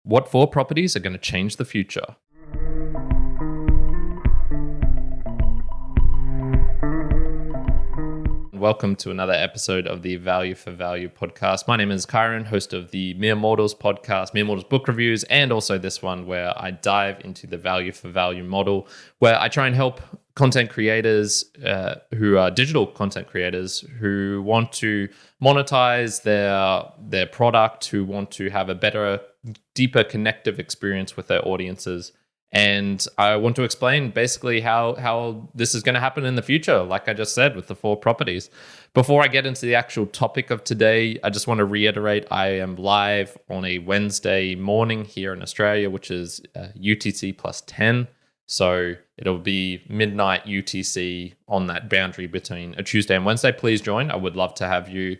What four properties are going to change the future? Welcome to another episode of the Value for Value podcast. My name is Kyron, host of the Mere Mortals podcast, Mere Mortals book reviews, and also this one where I dive into the value for value model, where I try and help content creators who are digital content creators who want to monetize their product, who want to have a better, deeper connective experience with their audiences. And I want to explain basically how this is going to happen in the future, like I just said, with the four properties. Before I get into the actual topic of today, I just want to reiterate I am live on a Wednesday morning here in Australia, which is UTC plus 10. So it'll be midnight UTC on that boundary between a Tuesday and Wednesday. Please join. I would love to have you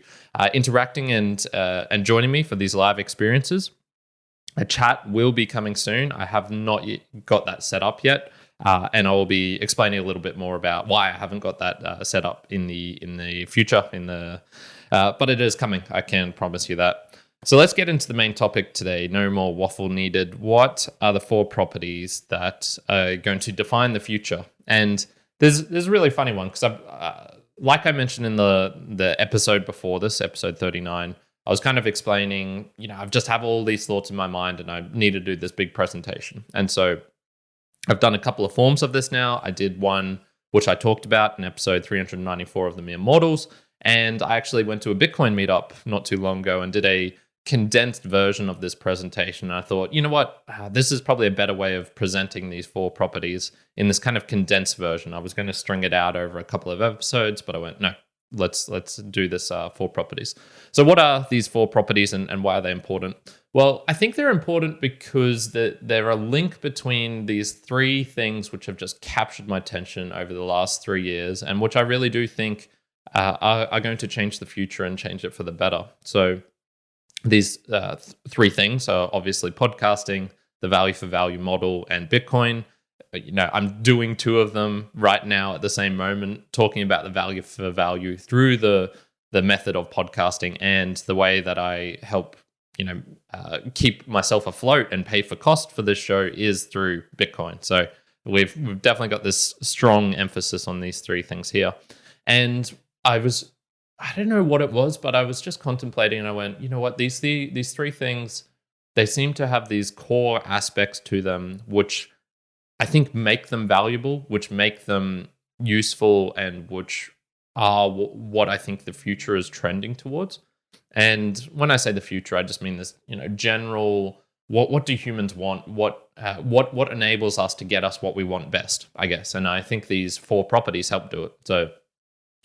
interacting and joining me for these live experiences. A chat will be coming soon. I have not yet got that set up yet, and I will be explaining a little bit more about why I haven't got that set up in the future. But it is coming. I can promise you that. So let's get into the main topic today. No more waffle needed. What are the four properties that are going to define the future? And there's a really funny one because like I mentioned in the episode before this, episode 39. I was kind of explaining, I've just have all these thoughts in my mind and I need to do this big presentation. And so I've done a couple of forms of this now. I did one, which I talked about in episode 394 of the Mere Mortals. And I actually went to a Bitcoin meetup not too long ago and did a condensed version of this presentation. And I thought, you know what, this is probably a better way of presenting these four properties in this kind of condensed version. I was going to string it out over a couple of episodes, but I went, no. Let's do this four properties. So what are these four properties and why are they important? Well, I think they're important because they're a link between these three things which have just captured my attention over the last 3 years and which I really do think are going to change the future and change it for the better. So these three things are obviously podcasting, the value for value model, and Bitcoin. I'm doing two of them right now at the same moment, talking about the value for value through the method of podcasting and the way that I help, keep myself afloat and pay for cost for this show is through Bitcoin. So we've definitely got this strong emphasis on these three things here. And I don't know what it was, but I was just contemplating and I went, you know what, these three things, they seem to have these core aspects to them, which I think make them valuable, which make them useful, and which are what I think the future is trending towards. And when I say the future, I just mean this, general. What do humans want? What enables us to get us what we want best, I guess. And I think these four properties help do it. So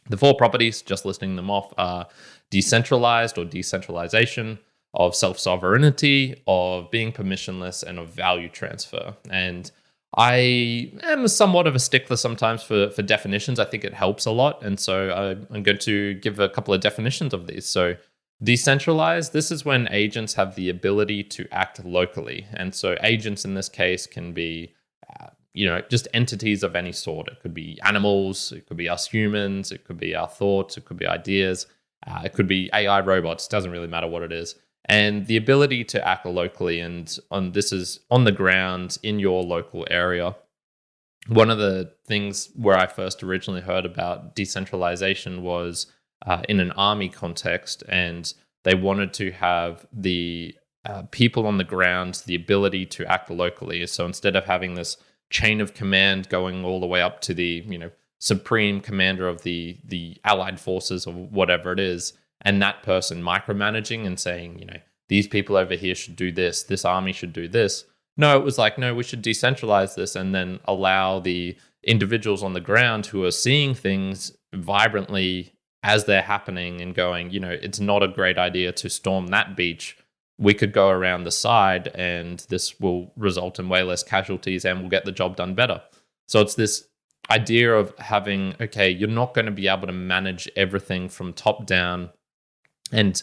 the four properties, just listing them off, are decentralized or decentralization, of self-sovereignty, of being permissionless, and of value transfer. And I am somewhat of a stickler sometimes for definitions. I think it helps a lot. And so I'm going to give a couple of definitions of these. So decentralized, this is when agents have the ability to act locally. And so agents in this case can be, just entities of any sort. It could be animals, it could be us humans, it could be our thoughts, it could be ideas, it could be AI robots, doesn't really matter what it is. And the ability to act locally, and this is on the ground in your local area. One of the things where I first originally heard about decentralization was in an army context, and they wanted to have the people on the ground the ability to act locally. So instead of having this chain of command going all the way up to the supreme commander of the allied forces or whatever it is, and that person micromanaging and saying, these people over here should do this army should do this. No, it was like, no, we should decentralize this and then allow the individuals on the ground who are seeing things vibrantly as they're happening and going, it's not a great idea to storm that beach. We could go around the side and this will result in way less casualties and we'll get the job done better. So it's this idea of having, okay, you're not going to be able to manage everything from top down and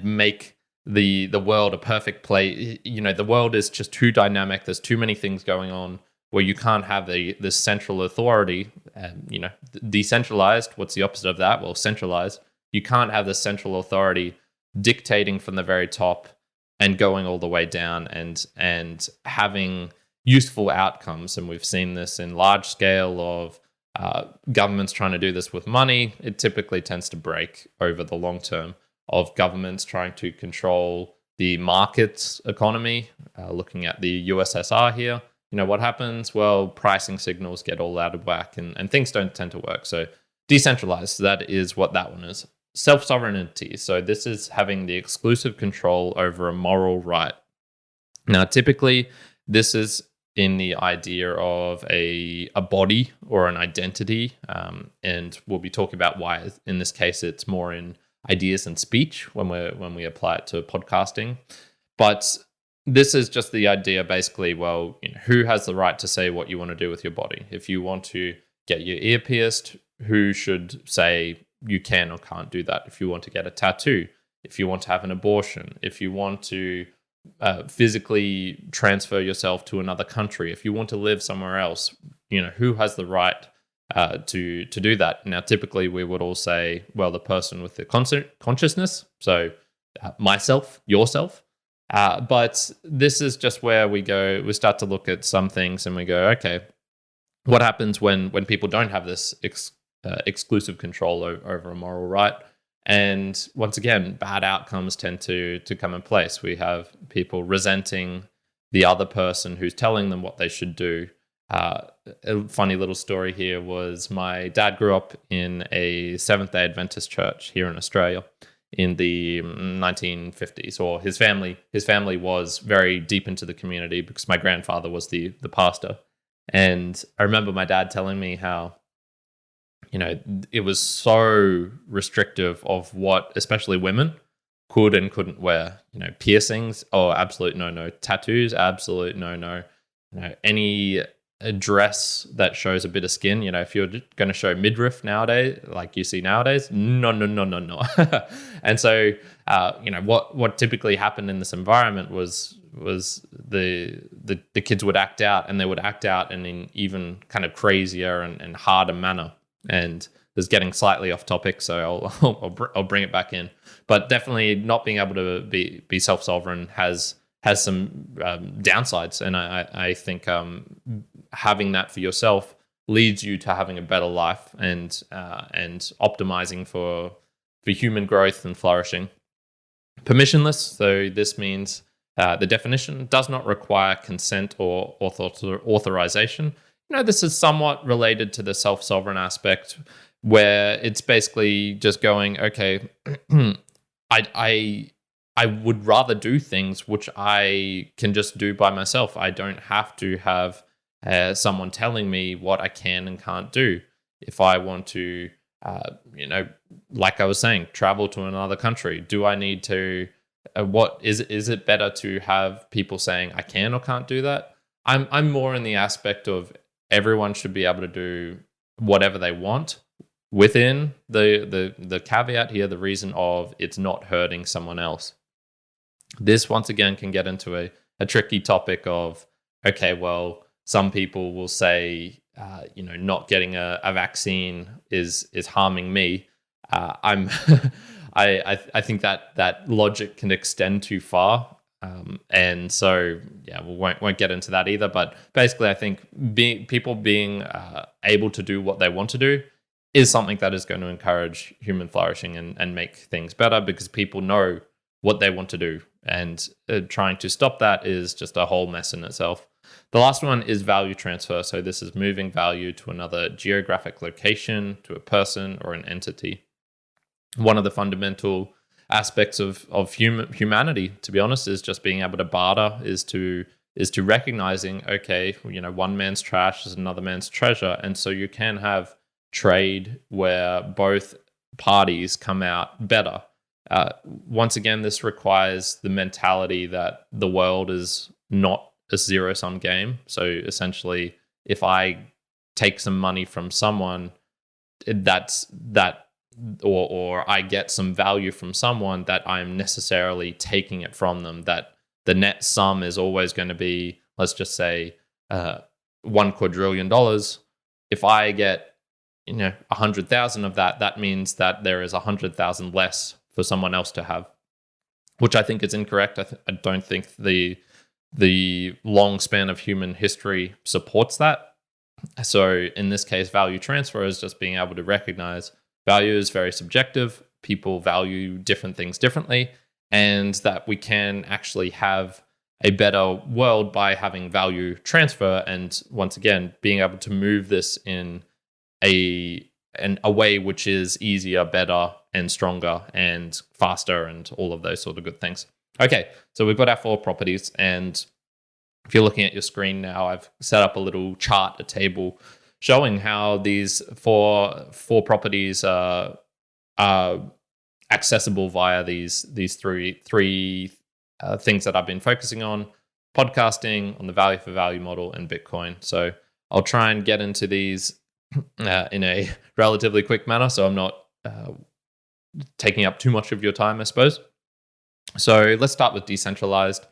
make the world a perfect place. The world is just too dynamic. There's too many things going on where you can't have this central authority. Decentralized, what's the opposite of that? Well, centralized. You can't have the central authority dictating from the very top and going all the way down and having useful outcomes. And we've seen this in large scale of governments trying to do this with money. It typically tends to break over the long term of governments trying to control the markets economy. Looking at the USSR here, what happens? Well, pricing signals get all out of whack and things don't tend to work. So decentralized, that is what that one is. Self-sovereignty. So this is having the exclusive control over a moral right. Now, typically, this is in the idea of a body or an identity. And we'll be talking about why, in this case, it's more in ideas and speech when we apply it to podcasting. But this is just the idea, basically, well, who has the right to say what you want to do with your body? If you want to get your ear pierced, who should say you can or can't do that? If you want to get a tattoo, if you want to have an abortion, if you want to physically transfer yourself to another country, if you want to live somewhere else, who has the right to do that? Now, typically, we would all say, well, the person with the consciousness, so myself, yourself. But this is just where we start to look at some things and we go, okay, what happens when people don't have this exclusive control over a moral right? And once again, bad outcomes tend to come in place. We have people resenting the other person who's telling them what they should do. A funny little story here was my dad grew up in a Seventh-day Adventist church here in Australia in the 1950s, or his family was very deep into the community because my grandfather was the pastor. And I remember my dad telling me how it was so restrictive of what especially women could and couldn't wear. Piercings, oh, absolute no. Tattoos, absolute no. Any dress that shows a bit of skin, if you're going to show midriff nowadays, like you see nowadays, no. And so, what typically happened in this environment was the kids would act out, and they would act out in an even kind of crazier and harder manner. And this is getting slightly off topic, so I'll bring it back in. But definitely not being able to be self-sovereign has some downsides, and I think having that for yourself leads you to having a better life and optimizing for human growth and flourishing. Permissionless, so this means the definition does not require consent or authorization. This is somewhat related to the self-sovereign aspect, where it's basically just going, okay, I would rather do things which I can just do by myself. I don't have to have someone telling me what I can and can't do. If I want to, like I was saying, travel to another country, do I need to? What is it better to have people saying I can or can't do that? I'm more in the aspect of everyone should be able to do whatever they want within the caveat here, the reason of it's not hurting someone else. This once again can get into a tricky topic of, okay, well, some people will say, not getting a vaccine is harming me. I think that logic can extend too far. And so, yeah, we won't get into that either. But basically, I think people being able to do what they want to do is something that is going to encourage human flourishing and make things better, because people know what they want to do. And trying to stop that is just a whole mess in itself. The last one is value transfer. So this is moving value to another geographic location, to a person or an entity. One of the fundamental aspects of humanity, to be honest, is just being able to barter, is to recognizing, okay, one man's trash is another man's treasure. And so you can have trade where both parties come out better. Once again, this requires the mentality that the world is not a zero-sum game. So essentially, if I take some money from someone, or I get some value from someone, that I'm necessarily taking it from them, that the net sum is always going to be, let's just say, $1 quadrillion. If I get 100,000 of that, that means that there is 100,000 less for someone else to have. which I think is incorrect. I don't think the long span of human history supports that. So in this case, value transfer is just being able to recognize value is very subjective. People value different things differently, and that we can actually have a better world by having value transfer. And once again, being able to move this in a way which is easier, better, and stronger, and faster, and all of those sort of good things. Okay, so we've got our 4 properties, and if you're looking at your screen now, I've set up a little chart, a table, showing how these four properties are accessible via these three things that I've been focusing on: podcasting, on the value for value model, and Bitcoin. So I'll try and get into these in a relatively quick manner, so I'm not taking up too much of your time, I suppose. So let's start with decentralized.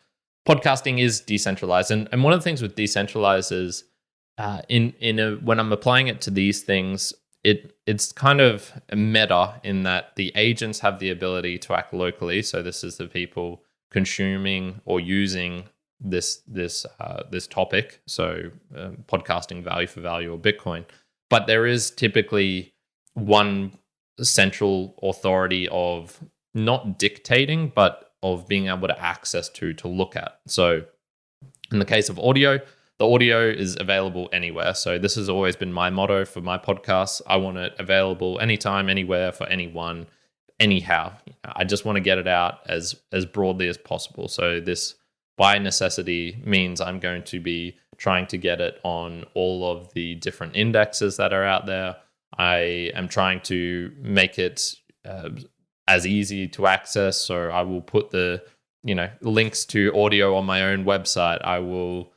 Podcasting is decentralized, and one of the things with decentralized is when I'm applying it to these things, it's kind of meta in that the agents have the ability to act locally. So this is the people consuming or using this topic. So podcasting, value for value, or Bitcoin. But there is typically one central authority of not dictating, but of being able to access to look at. So in the case of audio, the audio is available anywhere. So this has always been my motto for my podcast. I want it available anytime, anywhere, for anyone, anyhow. I just want to get it out as broadly as possible. So this, by necessity, means I'm going to be trying to get it on all of the different indexes that are out there. I am trying to make it as easy to access. So I will put the links to audio on my own website. I will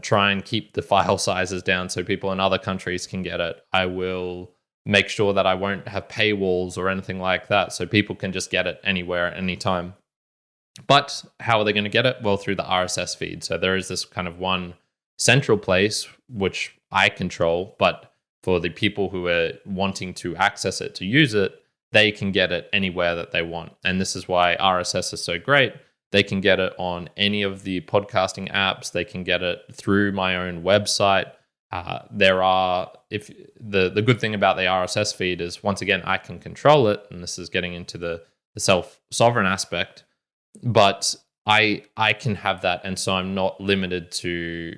try and keep the file sizes down so people in other countries can get it. I will make sure that I won't have paywalls or anything like that, so people can just get it anywhere at any time. But how are they going to get it? Well, through the RSS feed. So there is this kind of one central place which I control, but for the people who are wanting to access it, to use it, they can get it anywhere that they want. And this is why RSS is so great. They can get it on any of the podcasting apps. They can get it through my own website. The good thing about the RSS feed is, once again, I can control it, and this is getting into the self-sovereign aspect, but I can have that, and so I'm not limited to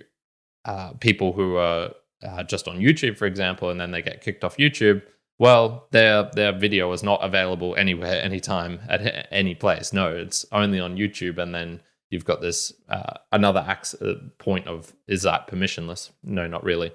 people who are just on YouTube, for example, and then they get kicked off YouTube. Well, their video is not available anywhere, anytime, at any place. No, it's only on YouTube, and then you've got this another point of, is that permissionless? No, not really.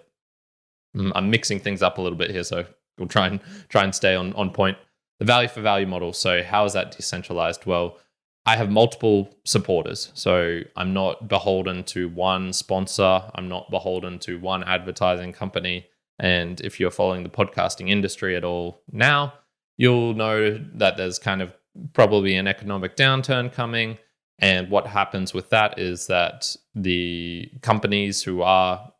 I'm mixing things up a little bit here, so we'll try and stay on point. The value for value model. So how is that decentralized? Well, I have multiple supporters, so I'm not beholden to one sponsor. I'm not beholden to one advertising company. And if you're following the podcasting industry at all now, you'll know that there's kind of probably an economic downturn coming. And what happens with that is that the companies who are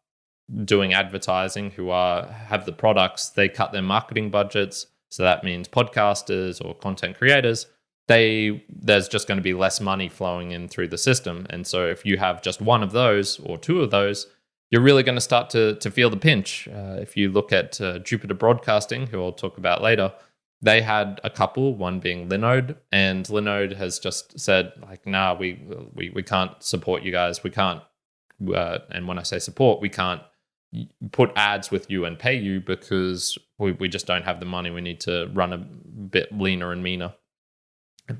doing advertising, who have the products, they cut their marketing budgets. So that means podcasters or content creators, there's just going to be less money flowing in through the system. And so if you have just one of those or two of those, you're really going to start to feel the pinch. If you look at Jupiter Broadcasting, who I'll talk about later, they had a couple, one being Linode, and Linode has just said, like, nah, we can't support you guys. We can't, and when I say support, we can't put ads with you and pay you because we just don't have the money. We need to run a bit leaner and meaner.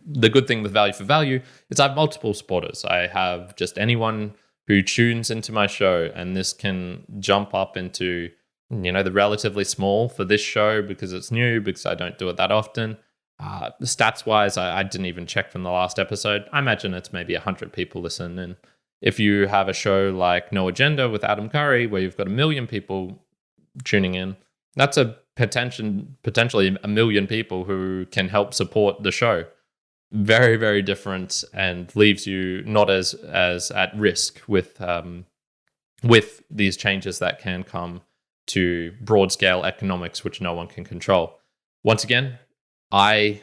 The good thing with value for value is I have multiple supporters. I have just anyone who tunes into my show, and this can jump up into, the relatively small for this show because it's new, because I don't do it that often. Stats wise, I didn't even check from the last episode. I imagine it's maybe 100 people listen. And if you have a show like No Agenda with Adam Curry, where you've got 1 million people tuning in, that's a potentially 1 million people who can help support the show. Very, very different, and leaves you not as at risk with these changes that can come to broad scale economics, which no one can control. Once again, I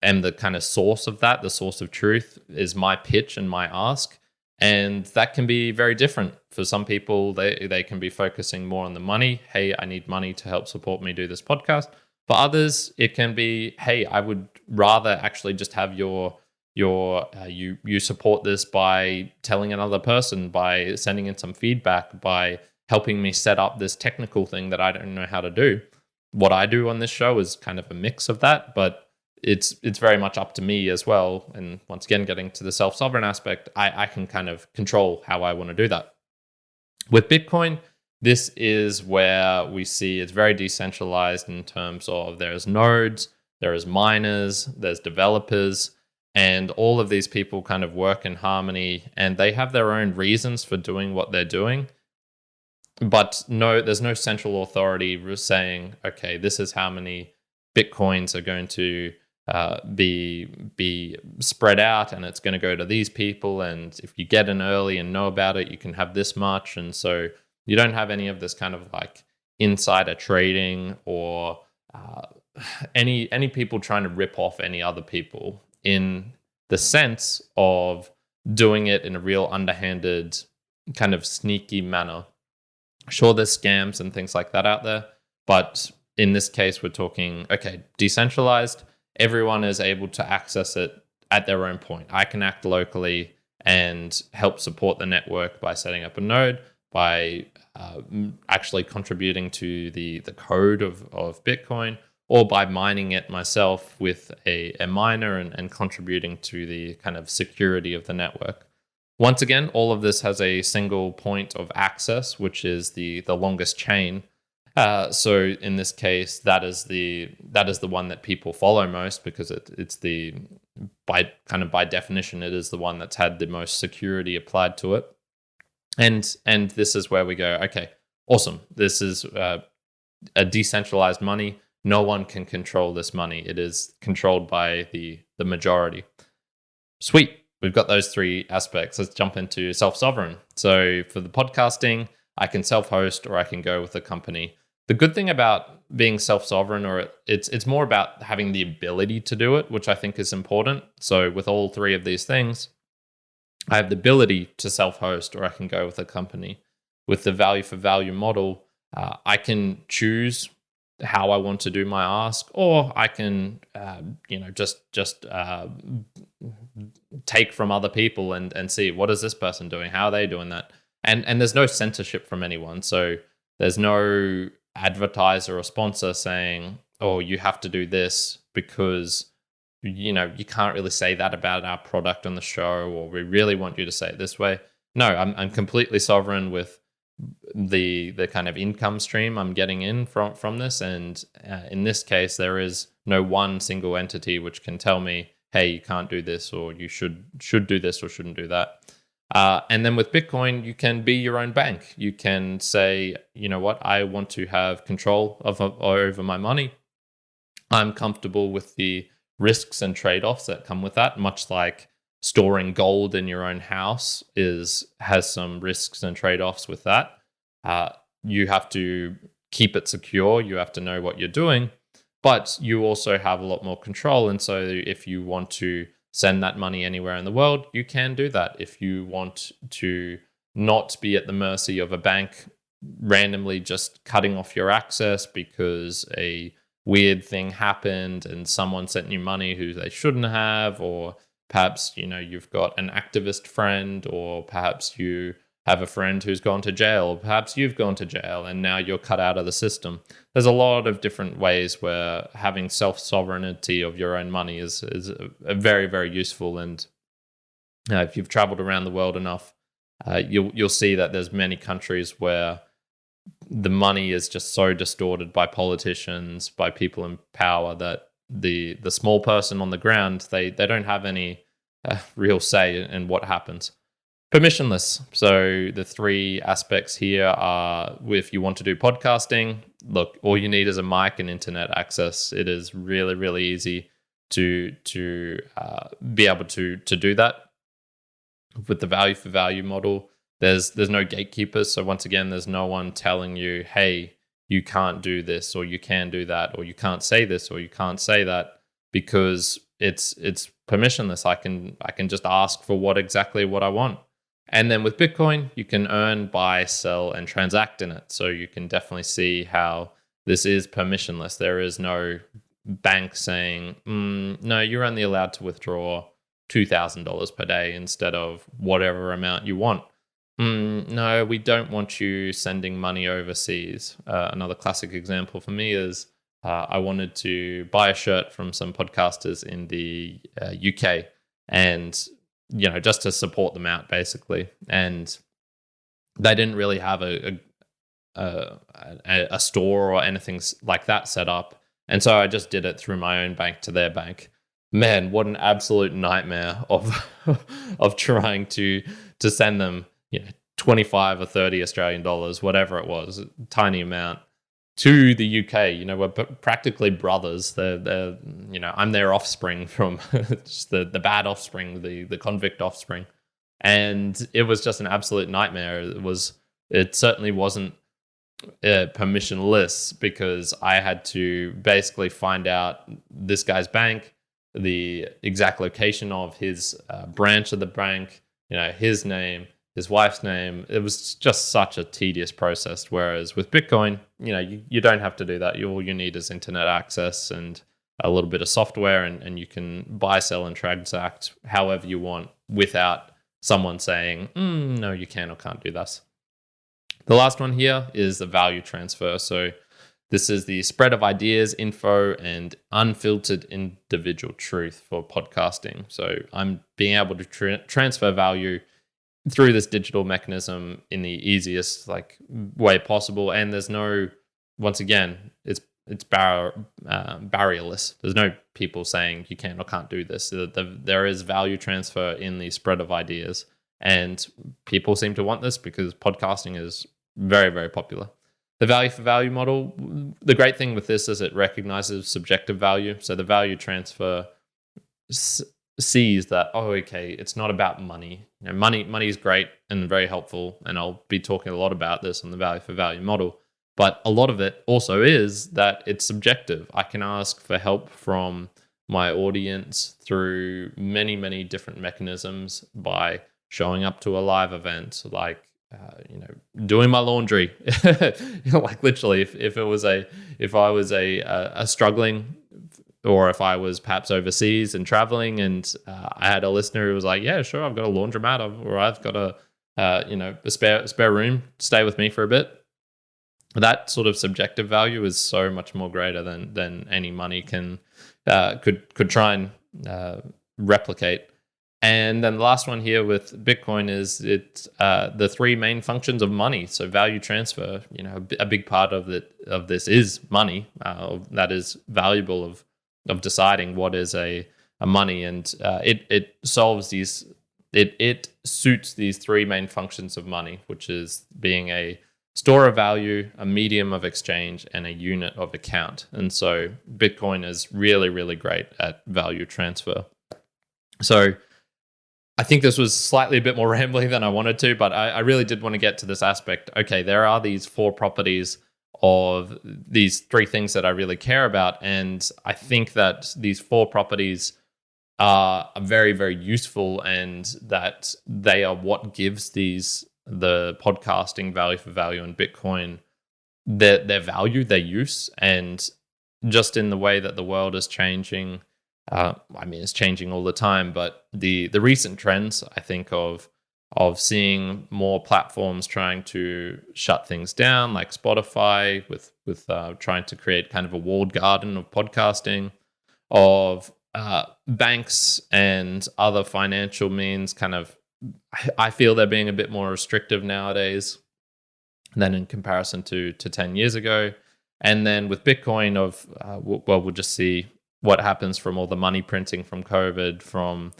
am the kind of source of that, the source of truth is my pitch and my ask. And that can be very different. For some people, they can be focusing more on the money. Hey, I need money to help support me do this podcast. For others, it can be, hey, I would rather actually just have you support this by telling another person, by sending in some feedback, by helping me set up this technical thing that I don't know how to do. What I do on this show is kind of a mix of that, but it's very much up to me as well. And once again, getting to the self-sovereign aspect, I can kind of control how I want to do that. With Bitcoin, this is where we see it's very decentralized in terms of there's nodes, there's miners, there's developers, and all of these people kind of work in harmony, and they have their own reasons for doing what they're doing. But no, there's no central authority saying, okay, this is how many Bitcoins are going to be spread out, and it's going to go to these people, and if you get in early and know about it, you can have this much. And so you don't have any of this kind of like insider trading or any people trying to rip off any other people in the sense of doing it in a real underhanded kind of sneaky manner. Sure, there's scams and things like that out there, but in this case we're talking, okay, decentralized. Everyone is able to access it at their own point. I can act locally and help support the network by setting up a node, by actually contributing to the code of Bitcoin, or by mining it myself with a miner and contributing to the kind of security of the network. Once again, all of this has a single point of access, which is the longest chain. So in this case, that is the one that people follow most, because it's by definition, it is the one that's had the most security applied to it. And this is where we go, okay, awesome. This is a decentralized money. No one can control this money. It is controlled by the majority. Sweet. We've got those three aspects. Let's jump into self-sovereign. So for the podcasting, I can self-host or I can go with a company. The good thing about being self-sovereign, or it's more about having the ability to do it, which I think is important. So with all three of these things, I have the ability to self-host or I can go with a company. With the value for value model, I can choose how I want to do my ask, or I can just take from other people and see, what is this person doing, how are they doing that, and there's no censorship from anyone. So there's no advertiser or sponsor saying, oh, you have to do this because you can't really say that about our product on the show, or we really want you to say it this way. No, I'm completely sovereign with the kind of income stream I'm getting in from this. And in this case, there is no one single entity which can tell me, hey, you can't do this, or you should do this or shouldn't do that. And then with Bitcoin, you can be your own bank. You can say, you know what, I want to have control over my money. I'm comfortable with the risks and trade-offs that come with that, much like storing gold in your own house has some risks and trade-offs with that. You have to keep it secure. You have to know what you're doing, but you also have a lot more control. And so if you want to send that money anywhere in the world, you can do that. If you want to not be at the mercy of a bank randomly just cutting off your access because a weird thing happened and someone sent you money who they shouldn't have, or perhaps, you've got an activist friend, or perhaps you have a friend who's gone to jail, or perhaps you've gone to jail and now you're cut out of the system. There's a lot of different ways where having self-sovereignty of your own money is a very, very useful. And if you've traveled around the world enough, you'll see that there's many countries where the money is just so distorted by politicians, by people in power, that the small person on the ground, they don't have any real say in what happens. Permissionless. So the three aspects here are, if you want to do podcasting, look, all you need is a mic and internet access. It is really, really easy to be able to do that. With the value for value model, there's no gatekeepers. So once again, there's no one telling you, hey, you can't do this, or you can do that, or you can't say this, or you can't say that, because it's permissionless. I can just ask for what I want. And then with Bitcoin, you can earn, buy, sell, and transact in it. So you can definitely see how this is permissionless. There is no bank saying, no, you're only allowed to withdraw $2,000 per day instead of whatever amount you want. No, we don't want you sending money overseas. Another classic example for me is I wanted to buy a shirt from some podcasters in the UK, and just to support them out, basically. And they didn't really have a store or anything like that set up, and so I just did it through my own bank to their bank. Man, what an absolute nightmare of of trying to send them 25 or 30 Australian dollars, whatever it was, a tiny amount, to the UK. We're practically brothers. They're I'm their offspring from just the bad offspring, the convict offspring. And it was just an absolute nightmare. It certainly wasn't permissionless, because I had to basically find out this guy's bank, the exact location of his branch of the bank, his name, his wife's name. It was just such a tedious process. Whereas with Bitcoin, you don't have to do that. All you need is internet access and a little bit of software, and you can buy, sell, and transact however you want without someone saying, no, you can or can't do this. The last one here is the value transfer. So this is the spread of ideas, info, and unfiltered individual truth for podcasting. So I'm being able to transfer value through this digital mechanism in the easiest way possible. And there's no, once again, it's barrierless. There's no people saying you can or can't do this. There is value transfer in the spread of ideas, and people seem to want this because podcasting is very, very popular. The value for value model, the great thing with this is it recognizes subjective value. So the value transfer sees that, it's not about money. Money is great and very helpful, and I'll be talking a lot about this on the value for value model. But a lot of it also is that it's subjective. I can ask for help from my audience through many, many different mechanisms, by showing up to a live event, doing my laundry. Literally, if I was a struggling, or if I was perhaps overseas and traveling, and I had a listener who was like, yeah, sure, I've got a laundromat, or I've got a spare room, stay with me for a bit. That sort of subjective value is so much more greater than any money could try and replicate. And then the last one here with Bitcoin is the three main functions of money. So value transfer, a big part of this is money that is valuable of deciding what is a money, and it solves these. It suits these three main functions of money, which is being a store of value, a medium of exchange, and a unit of account. And so Bitcoin is really, really great at value transfer. So I think this was slightly a bit more rambling than I wanted to, but I really did want to get to this aspect. Okay, there are these four properties of these three things that I really care about. And I think that these four properties are very, very useful, and that they are what gives the podcasting value for value and Bitcoin their value, their use. And just in the way that the world is changing, it's changing all the time, but the recent trends, I think, of seeing more platforms trying to shut things down, like Spotify, with trying to create kind of a walled garden of podcasting, of banks and other financial means kind of, I feel they're being a bit more restrictive nowadays than in comparison to 10 years ago. And then with Bitcoin, we'll just see what happens from all the money printing from COVID, from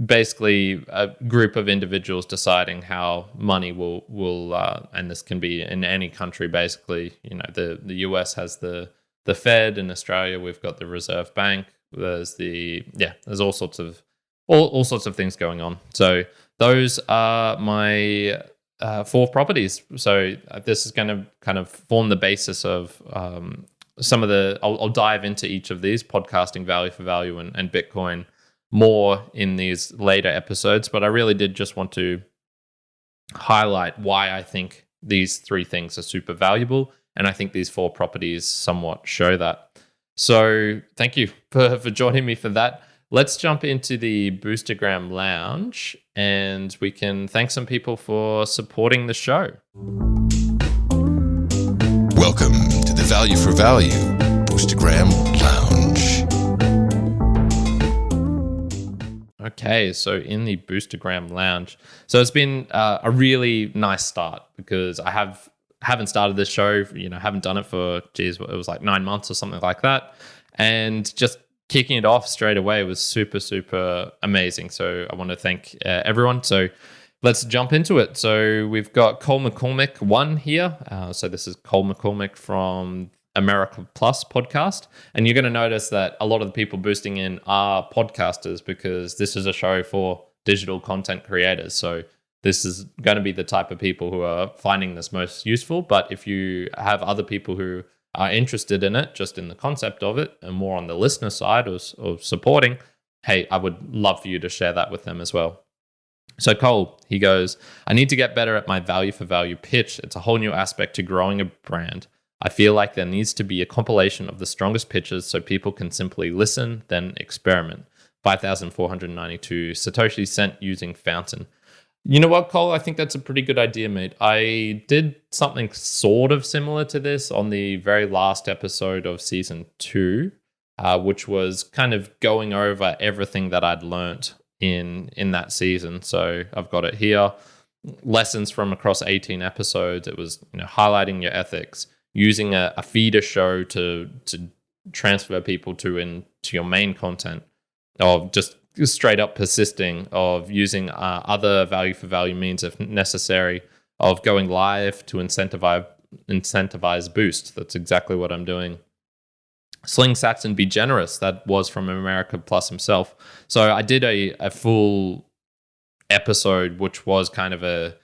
basically a group of individuals deciding how money will and this can be in any country, basically. The US has the Fed. In Australia, we've got the Reserve Bank. There's all sorts of things going on. So those are my four properties. So this is going to kind of form the basis of I'll dive into each of these, podcasting, value for value, and Bitcoin, more in these later episodes. But I really did just want to highlight why I think these three things are super valuable. And I think these four properties somewhat show that. So thank you for joining me for that. Let's jump into the Boostergram Lounge, and we can thank some people for supporting the show. Welcome to the Value for Value Boostergram Lounge. Okay, so in the Boostergram Lounge, so it's been a really nice start because I haven't started this show, haven't done it for, it was like 9 months or something like that. And just kicking it off straight away was super, super amazing. So I want to thank everyone. So let's jump into it. So we've got Cole McCormick 1 here. So this is Cole McCormick from America Plus podcast. And you're going to notice that a lot of the people boosting in are podcasters because this is a show for digital content creators. So this is going to be the type of people who are finding this most useful. But if you have other people who are interested in it, just in the concept of it, and more on the listener side or supporting, hey, I would love for you to share that with them as well. So Cole, he goes, I need to get better at my value for value pitch. It's a whole new aspect to growing a brand. I feel like there needs to be a compilation of the strongest pitches so people can simply listen, then experiment. 5,492 Satoshi sent using Fountain. You know what, Cole? I think that's a pretty good idea, mate. I did something sort of similar to this on the very last episode of season 2, which was kind of going over everything that I'd learnt in that season. So I've got it here. Lessons from across 18 episodes. It was highlighting your ethics, using a feeder show to transfer people into your main content, or just straight up persisting, of using other value for value means if necessary, of going live to incentivize boost. That's exactly what I'm doing. Sling sats and be generous. That was from America Plus himself. So I did a full episode, which was kind of a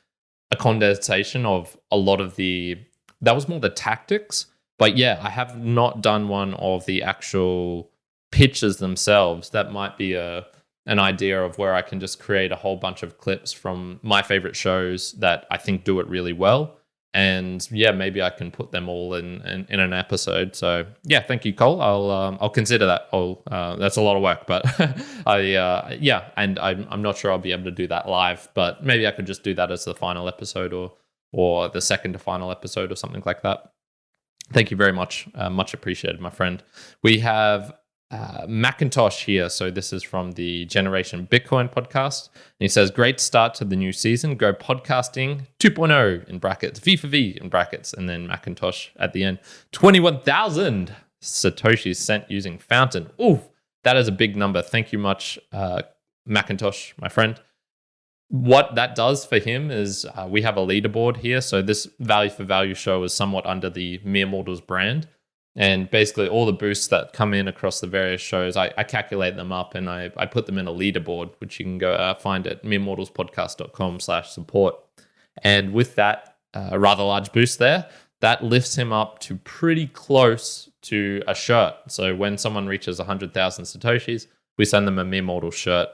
condensation of a lot of that was more the tactics. But yeah, I have not done one of the actual pitches themselves. That might be an idea of where I can just create a whole bunch of clips from my favorite shows that I think do it really well. And yeah, maybe I can put them all in an episode. So yeah, thank you, Cole. I'll consider that. That's a lot of work, but and I'm not sure I'll be able to do that live, but maybe I could just do that as the final episode or the second to final episode or something like that. Thank you very much. Much appreciated, my friend. We have Macintosh here. So this is from the Generation Bitcoin podcast. And he says, great start to the new season. Go podcasting 2.0 in brackets, V for V in brackets, and then Macintosh at the end. 21,000 Satoshis sent using Fountain. Ooh, that is a big number. Thank you much, Macintosh, my friend. What that does for him is we have a leaderboard here. So this value for value show is somewhat under the Mere Mortals brand. And basically all the boosts that come in across the various shows, I calculate them up and I put them in a leaderboard, which you can go find at meremortalspodcast.com/support. And with that rather large boost there, that lifts him up to pretty close to a shirt. So when someone reaches 100,000 Satoshis, we send them a Mere Mortal shirt.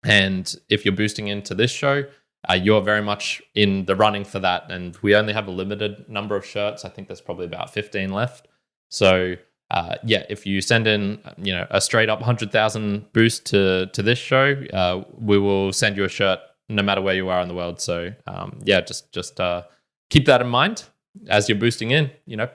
And if you're boosting into this show, you're very much in the running for that. And we only have a limited number of shirts. I think there's probably about 15 left. So if you send in a straight up 100,000 boost to this show, we will send you a shirt no matter where you are in the world. So just keep that in mind as you're boosting in.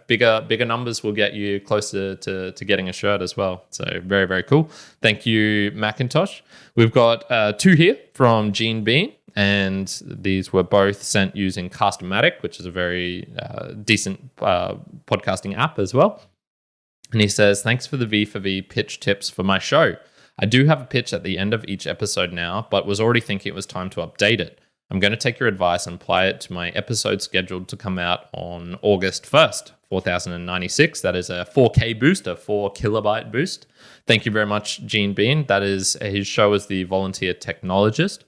Bigger numbers will get you closer to getting a shirt as well. So very, very cool. Thank you, Macintosh. We've got 2 here from Gene Bean. And these were both sent using Cast-O-Matic, which is a very decent podcasting app as well. And he says, thanks for the V for V pitch tips for my show. I do have a pitch at the end of each episode now, but was already thinking it was time to update it. I'm going to take your advice and apply it to my episode scheduled to come out on August 1st, 4096. That is a 4K boost, a 4 kilobyte boost. Thank you very much, Gene Bean. That is his show as the volunteer technologist.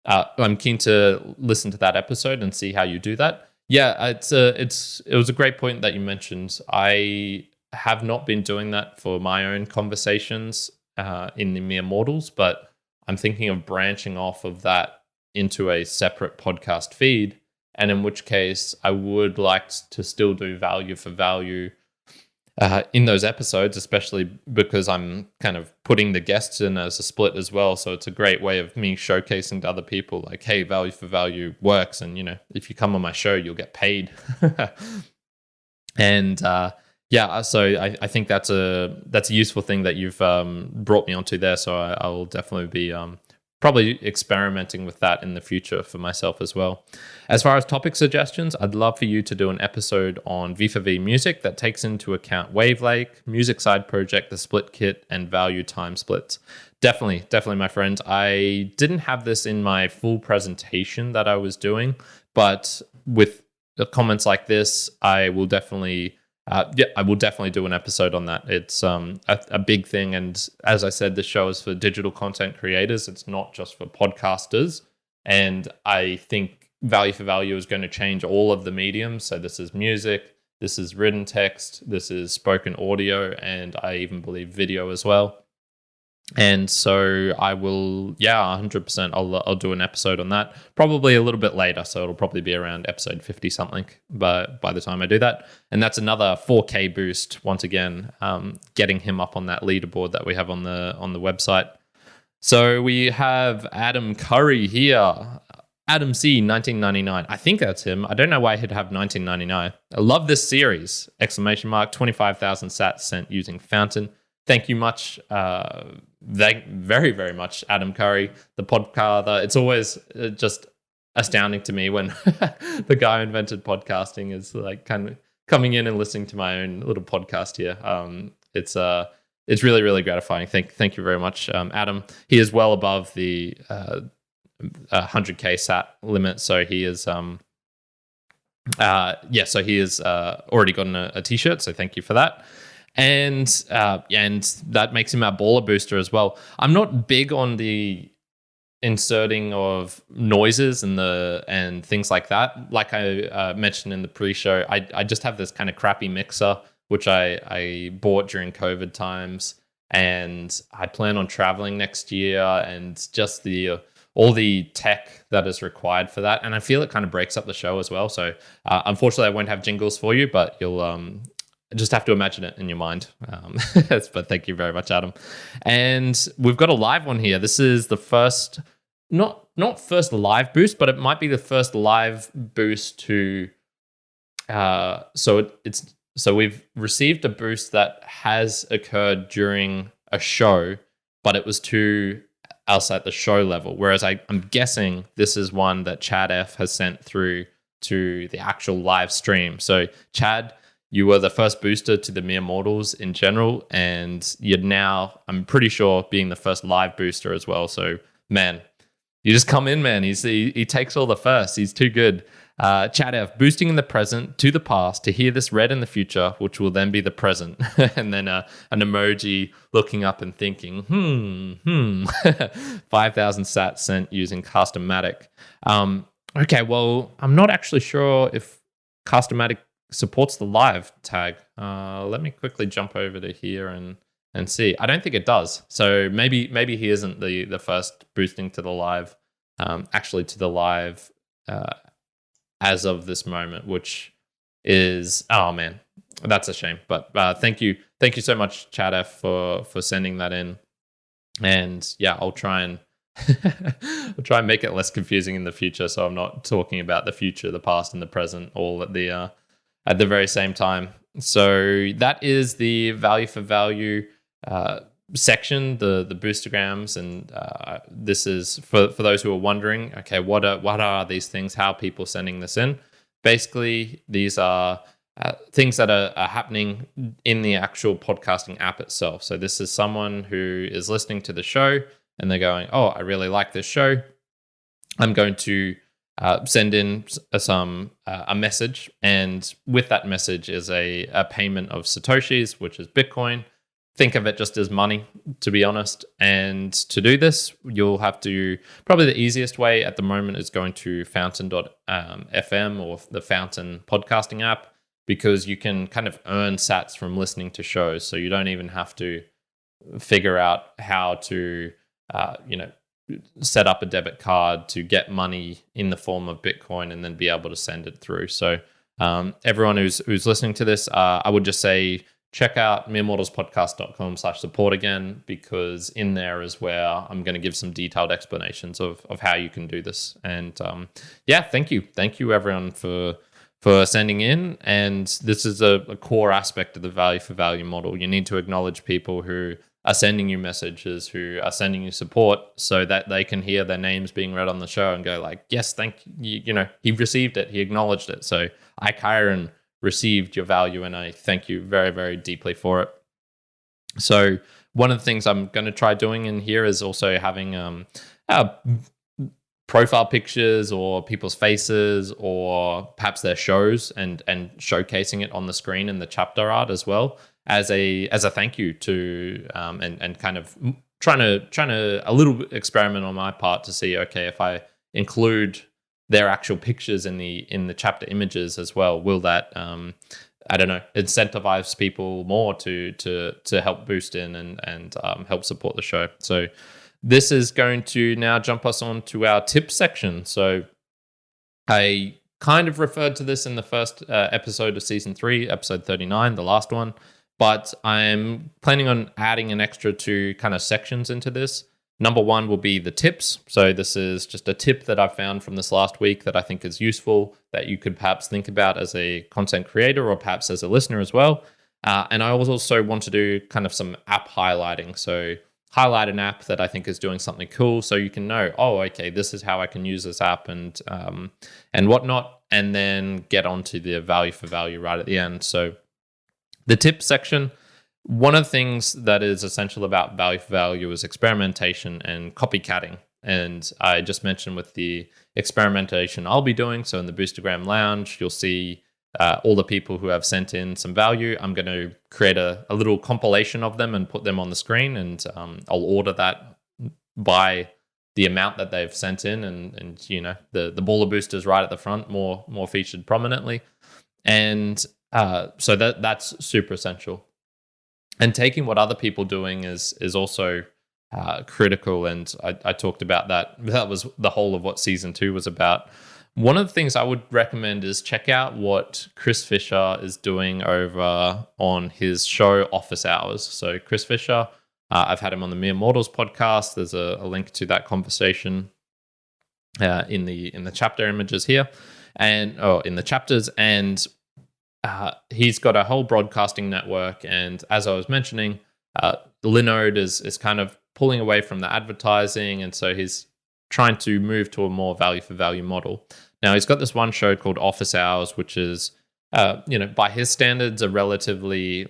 I'm keen to listen to that episode and see how you do that. Yeah, it was a great point that you mentioned. I have not been doing that for my own conversations in the Mere Mortals, but I'm thinking of branching off of that into a separate podcast feed. And in which case, I would like to still do value for value in those episodes, especially because I'm kind of putting the guests in as a split as well. So it's a great way of me showcasing to other people, like, hey, value for value works. And, if you come on my show, you'll get paid. And so I think that's a useful thing that you've brought me onto there. So I will definitely be probably experimenting with that in the future for myself as well. As far as topic suggestions, I'd love for you to do an episode on V4V music that takes into account Wavelake, Music Side Project, the Split Kit, and value time splits. Definitely, my friend. I didn't have this in my full presentation that I was doing, but with the comments like this, I will definitely do an episode on that. It's a big thing. And as I said, this show is for digital content creators. It's not just for podcasters. And I think value for value is going to change all of the mediums. So this is music, this is written text, this is spoken audio, and I even believe video as well. And so I will, 100%, I'll do an episode on that, probably a little bit later. So it'll probably be around episode 50 something, but by the time I do that. And that's another 4K boost, once again, getting him up on that leaderboard that we have on the website. So we have Adam Curry here. Adam C, 1999. I think that's him. I don't know why he'd have 1999. I love this series! 25,000 sats sent using Fountain. Thank you much. Very, very much, Adam Curry, the podcaster. It's always just astounding to me when the guy who invented podcasting is like kind of coming in and listening to my own little podcast here. It's really, really gratifying. Thank you very much, Adam. He is well above the 100K sat limit, so he is so he is already gotten a t-shirt. So thank you for that. And that makes him our baller booster as well. I'm not big on the inserting of noises and things like that. Like I mentioned in the pre-show, I just have this kind of crappy mixer which I bought during COVID times, and I plan on traveling next year, and just all the tech that is required for that. And I feel it kind of breaks up the show as well. So unfortunately, I won't have jingles for you, but you'll just have to imagine it in your mind. But thank you very much, Adam. And we've got a live one here. This is the first, not first live boost, but it might be the first live boost to. So we've received a boost that has occurred during a show, but it was to us at the show level. Whereas I'm guessing this is one that Chad F has sent through to the actual live stream. So Chad, you were the first booster to the Mere Mortals in general, and you're now, I'm pretty sure, being the first live booster as well. So, man, you just come in, man. He takes all the firsts. He's too good. Chad F, boosting in the present to the past to hear this read in the future, which will then be the present. And then an emoji looking up and thinking, 5,000 sats sent using Cast-O-Matic. Okay, well, I'm not actually sure if Cast-O-Matic supports the live tag. Let me quickly jump over to here and see. I don't think it does. So maybe he isn't the first boosting to the live, actually to the live as of this moment, which is, oh man, that's a shame. But thank you so much, Chad F, for sending that in. And yeah, I'll try and make it less confusing in the future, so I'm not talking about the future, the past, and the present all at the very same time. So that is the value for value section, the boostergrams, and this is for those who are wondering, okay, what are these things? How are people sending this in? Basically, these are things that are happening in the actual podcasting app itself. So this is someone who is listening to the show and they're going, oh, I really like this show. I'm going to send in a message, and with that message is a payment of Satoshis, which is Bitcoin. Think of it just as money, to be honest. And to do this, you'll have to, probably the easiest way at the moment is going to fountain.fm or the Fountain podcasting app. because you can kind of earn sats from listening to shows. So you don't even have to figure out how to, set up a debit card to get money in the form of Bitcoin and then be able to send it through. So everyone who's listening to this, I would just say check out meremortalspodcast.com/support again, because in there is where I'm going to give some detailed explanations of how you can do this. And thank you everyone for sending in. And this is a core aspect of the value for value model. You need to acknowledge people who are sending you messages, who are sending you support, so that they can hear their names being read on the show and go like, yes, thank you. He received it. He acknowledged it. So I, Kyron, received your value, and I thank you very, very deeply for it. So one of the things I'm going to try doing in here is also having profile pictures or people's faces or perhaps their shows and showcasing it on the screen in the chapter art as well, as a thank you to and kind of trying to a little experiment on my part to see, okay, if I include their actual pictures in the chapter images as well, will that incentivize people more to help boost in and help support the show. So this is going to now jump us on to our tips section. So I kind of referred to this in the first episode of season 3, episode 39, the last one, but I'm planning on adding an extra 2 kind of sections into this. Number 1 will be the tips. So this is just a tip that I found from this last week that I think is useful, that you could perhaps think about as a content creator or perhaps as a listener as well. And I also want to do kind of some app highlighting. So highlight an app that I think is doing something cool, so you can know, oh, okay, this is how I can use this app and whatnot, and then get onto the value for value right at the end. So the tip section, one of the things that is essential about value for value is experimentation and copycatting. And I just mentioned with the experimentation I'll be doing, so in the Boostergram Lounge, you'll see all the people who have sent in some value. I'm going to create a little compilation of them and put them on the screen, and I'll order that by the amount that they've sent in, and the baller boosters right at the front, more featured prominently, and so that's super essential. And taking what other people doing is also critical, and I talked about that. That was the whole of what season 2 was about. One of the things I would recommend is check out what Chris Fisher is doing over on his show Office Hours. So Chris Fisher, I've had him on the Mere Mortals podcast. There's a link to that conversation in the chapter images here, and in the chapters. And he's got a whole broadcasting network. And as I was mentioning, Linode is kind of pulling away from the advertising, and so he's trying to move to a more value for value model. Now, he's got this one show called Office Hours, which is, by his standards, a relatively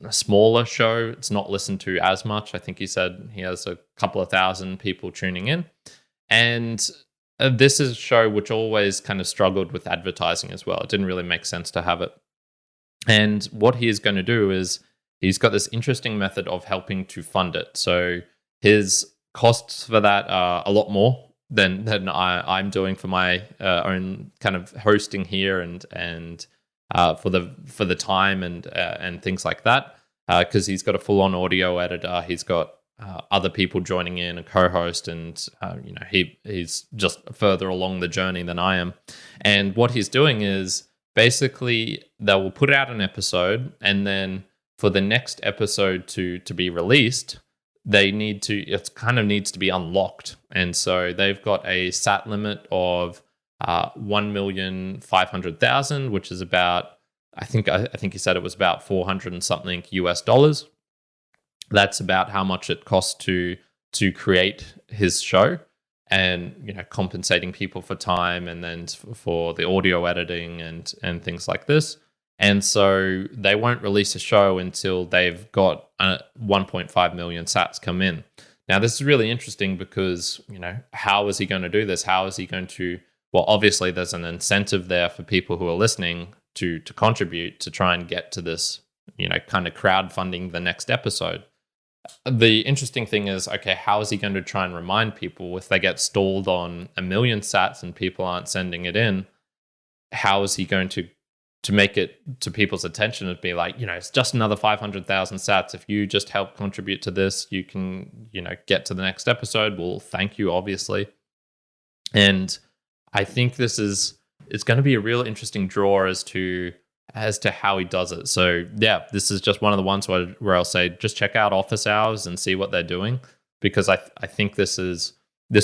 smaller show. It's not listened to as much. I think he said he has a couple of thousand people tuning in. And this is a show which always kind of struggled with advertising as well. It didn't really make sense to have it. And what he is going to do is he's got this interesting method of helping to fund it. So his costs for that are a lot more than I'm doing for my own kind of hosting here and for the time and things like that, because he's got a full-on audio editor. He's got other people joining in, a co-host, and he's just further along the journey than I am. And what he's doing is basically they will put out an episode, and then for the next episode to be released, it kind of needs to be unlocked. And so they've got a sat limit of 1,500,000, which is about, I think he said it was about 400 and something US. That's about how much it costs to create his show, and compensating people for time and then for the audio editing and things like this. And so they won't release a show until they've got 1.5 million sats come in. Now, this is really interesting because, how is he going to do this? How is he going to, well, obviously there's an incentive there for people who are listening to contribute to try and get to this, kind of crowdfunding the next episode. The interesting thing is, okay, how is he going to try and remind people if they get stalled on 1 million sats and people aren't sending it in? How is he going to to make it to people's attention and be like, it's just another 500,000 sats. If you just help contribute to this, you can, get to the next episode. We'll thank you, obviously. And I think it's going to be a real interesting draw as to how he does it. So yeah, this is just one of the ones where I'll say, just check out office hours and see what they're doing, because I think this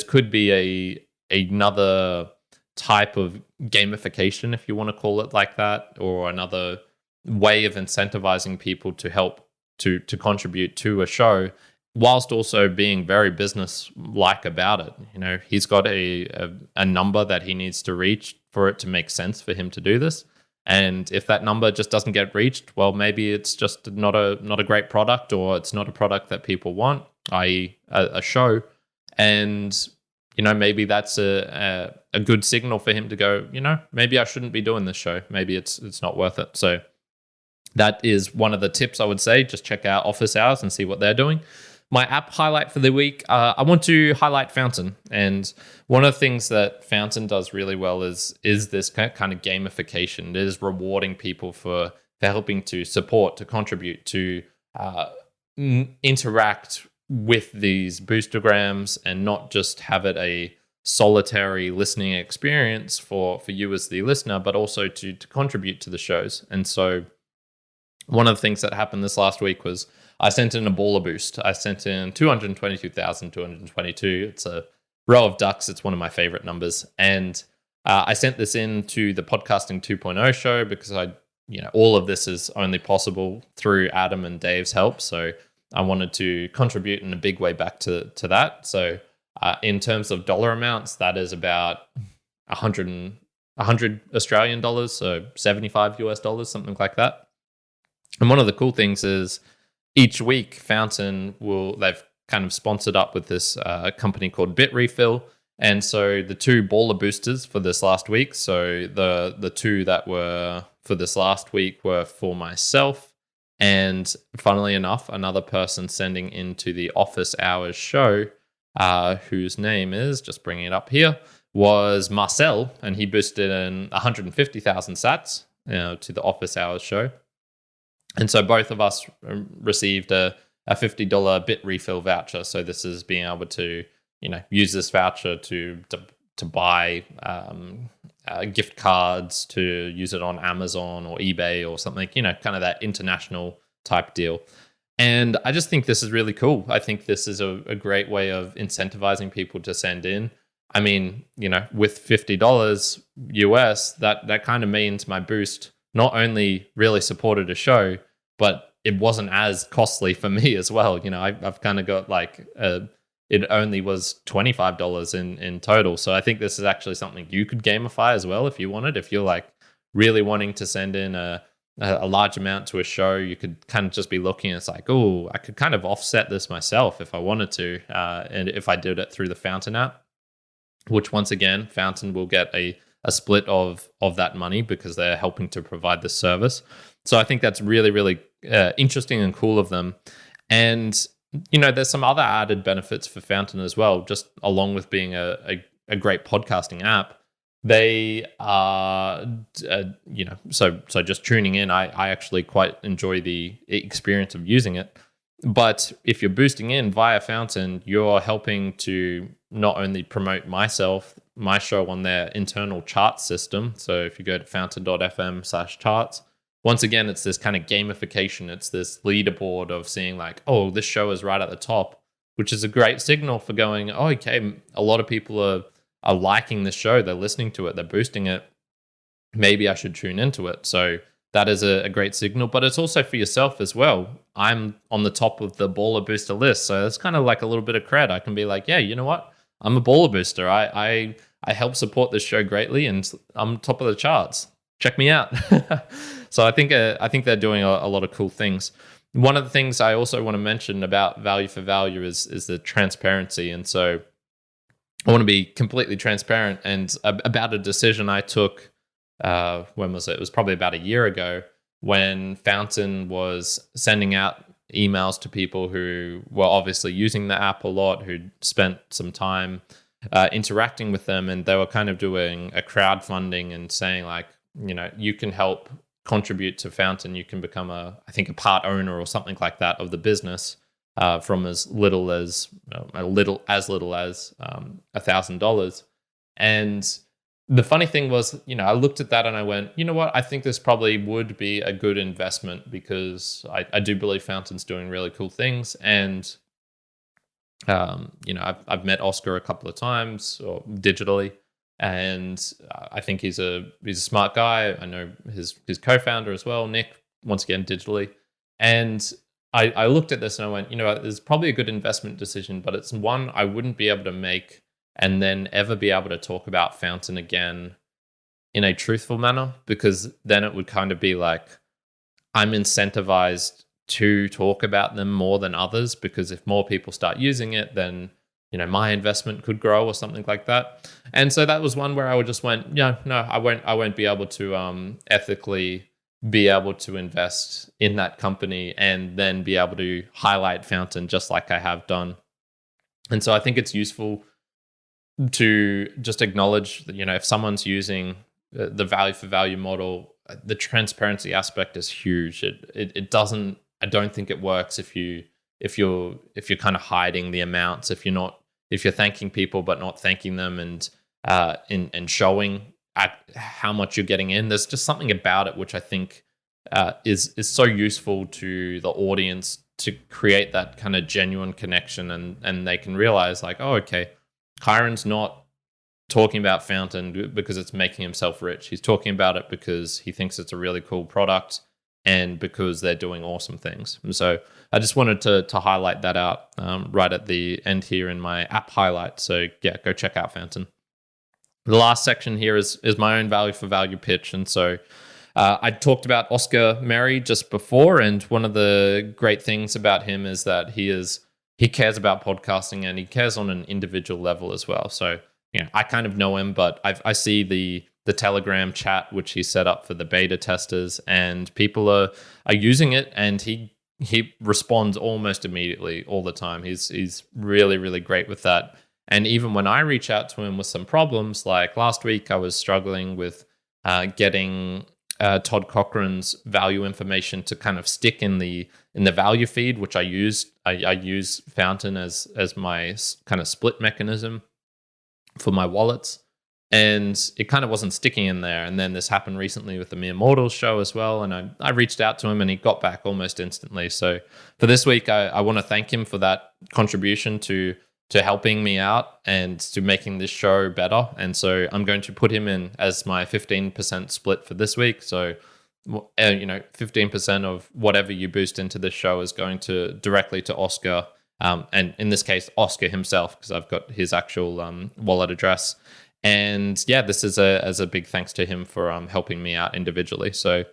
could be another type of gamification, if you want to call it like that, or another way of incentivizing people to help to contribute to a show, whilst also being very business-like about it. He's got a number that he needs to reach for it to make sense for him to do this. And if that number just doesn't get reached, well, maybe it's just not a great product, or it's not a product that people want, i.e. a show. And maybe that's a good signal for him to go, maybe I shouldn't be doing this show. Maybe it's not worth it. So that is one of the tips I would say. Just check out office hours and see what they're doing. My app highlight for the week, I want to highlight Fountain. And one of the things that Fountain does really well is this kind of gamification. It is rewarding people for helping to support, to contribute, to interact with these boostograms, and not just have it a solitary listening experience for you as the listener, but also to contribute to the shows. And so one of the things that happened this last week was I sent in a baller boost. I sent in 222,222. It's a row of ducks. It's one of my favorite numbers. And I sent this in to the Podcasting 2.0 show because all of this is only possible through Adam and Dave's help. So I wanted to contribute in a big way back to that. So in terms of dollar amounts, that is about 100 Australian dollars, so 75 US dollars, something like that. And one of the cool things is each week Fountain they've kind of sponsored up with this company called Bitrefill. And so the two baller boosters for this last week, so the two that were for this last week were for myself, and funnily enough, another person sending into the office hours show, whose name is, just bringing it up here, was Marcel, and he boosted in 150,000 sats to the office hours show. And so both of us received a $50 Bitrefill voucher. So this is being able to, use this voucher to buy gift cards, to use it on Amazon or eBay or something, kind of that international type deal. And I just think this is really cool. I think this is a great way of incentivizing people to send in. I mean, with $50 US, that kind of means my boost not only really supported a show, but it wasn't as costly for me as well. I've kind of got it only was $25 in total. So I think this is actually something you could gamify as well if you wanted. If you're really wanting to send in a large amount to a show, you could kind of just be looking, it's like, oh, I could kind of offset this myself if I wanted to. And if I did it through the Fountain app, which once again, Fountain will get a split of that money because they're helping to provide the service. So I think that's really, really interesting and cool of them. And, there's some other added benefits for Fountain as well, just along with being a great podcasting app. They are, so just tuning in, I actually quite enjoy the experience of using it. But if you're boosting in via Fountain, you're helping to not only promote my show on their internal chart system. So if you go to fountain.fm/charts, once again, it's this kind of gamification. It's this leaderboard of seeing oh, this show is right at the top, which is a great signal for going, oh, okay, a lot of people are liking this show. They're listening to it. They're boosting it. Maybe I should tune into it. So that is a great signal, but it's also for yourself as well. I'm on the top of the baller booster list. So it's kind of like a little bit of cred. I can be like, yeah, you know what? I'm a baller booster. I help support this show greatly, and I'm top of the charts. Check me out. So I think they're doing a lot of cool things. One of the things I also want to mention about Value for Value is the transparency. And so I want to be completely transparent and about a decision I took. When was it? It was probably about a year ago, when Fountain was sending out emails to people who were obviously using the app a lot, who'd spent some time interacting with them, and they were kind of doing a crowdfunding and saying you can help contribute to Fountain, you can become I think a part owner or something like that of the business from as little as $1,000. And the funny thing was, I looked at that and I went, you know what? I think this probably would be a good investment because I do believe Fountain's doing really cool things. And, I've met Oscar a couple of times or digitally, and I think he's a smart guy. I know his co-founder as well, Nick, once again, digitally. And I looked at this and I went, it's probably a good investment decision, but it's one I wouldn't be able to make and then ever be able to talk about Fountain again in a truthful manner, because then it would kind of be like I'm incentivized to talk about them more than others, because if more people start using it, then my investment could grow or something like that. And so that was one where I would just went, no, I won't be able to ethically be able to invest in that company and then be able to highlight Fountain just like I have done. And so I think it's useful to just acknowledge that, if someone's using the value for value model, the transparency aspect is huge. It doesn't, I don't think it works if you're kind of hiding the amounts, if you're thanking people but not thanking them and showing how much you're getting in. There's just something about it which I think is so useful to the audience to create that kind of genuine connection, and they can realize like, oh, okay, Kyron's not talking about Fountain because it's making himself rich. He's talking about it because he thinks it's a really cool product and because they're doing awesome things. And so I just wanted to highlight that out right at the end here in my app highlight. So yeah, go check out Fountain. The last section here is my own value for value pitch. And so I talked about Oscar Merry just before, and one of the great things about him is that he cares about podcasting and he cares on an individual level as well. So, I kind of know him, but I see the Telegram chat, which he set up for the beta testers, and people are using it, and he responds almost immediately all the time. He's really, really great with that. And even when I reach out to him with some problems, like last week, I was struggling with getting Todd Cochran's value information to kind of stick in the value feed, which I use Fountain as my kind of split mechanism for my wallets, and it kind of wasn't sticking in there. And then this happened recently with the Mere Mortals show as well, and I reached out to him and he got back almost instantly. So for this week, I want to thank him for that contribution to helping me out and to making this show better. And so I'm going to put him in as my 15% split for this week. So 15% of whatever you boost into this show is going to directly to Oscar, and in this case Oscar himself, because I've got his actual wallet address. And yeah, this is as a big thanks to him for helping me out individually. So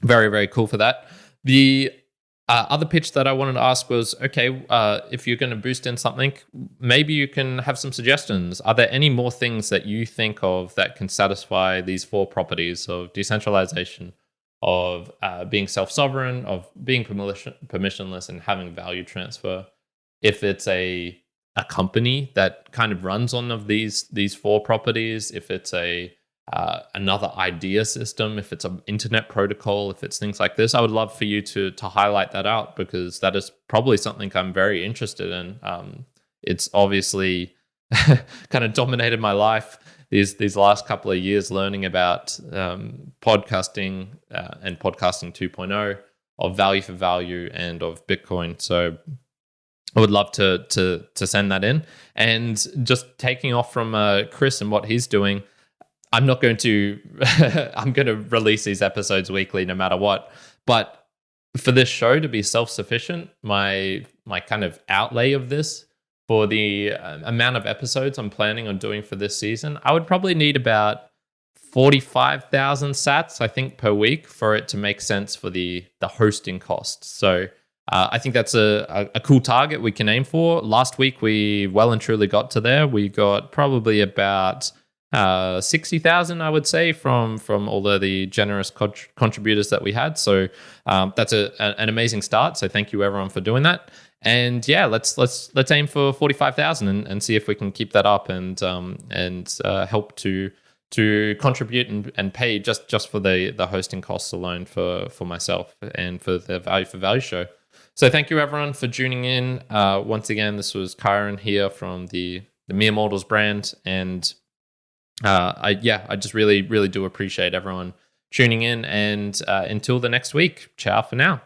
very, very cool for that. The other pitch that I wanted to ask was, okay, if you're going to boost in something, maybe you can have some suggestions. Are there any more things that you think of that can satisfy these 4 properties of decentralization, of being self-sovereign, of being permissionless, and having value transfer? If it's a company that kind of runs on of these 4 properties, if it's another idea system, if it's an internet protocol, if it's things like this, I would love for you to highlight that out, because that is probably something I'm very interested in. It's obviously kind of dominated my life these last couple of years, learning about podcasting and podcasting 2.0, of value for value and of Bitcoin. So I would love to send that in. And just taking off from Chris and what he's doing, I'm going to release these episodes weekly no matter what. But for this show to be self-sufficient, my kind of outlay of this for the amount of episodes I'm planning on doing for this season, I would probably need about 45,000 sats, I think, per week for it to make sense for the hosting costs. So I think that's a cool target we can aim for. Last week, we well and truly got to there. We got probably about 60,000, I would say, from all of the generous contributors that we had. So that's an amazing start. So thank you everyone for doing that. And yeah, let's aim for 45,000 and see if we can keep that up and help to to contribute and pay just for the hosting costs alone for myself and for the Value for Value show. So thank you everyone for tuning in. Once again, this was Kyron here from the Mere Mortals brand, and I just really do appreciate everyone tuning in. And until the next week, ciao for now.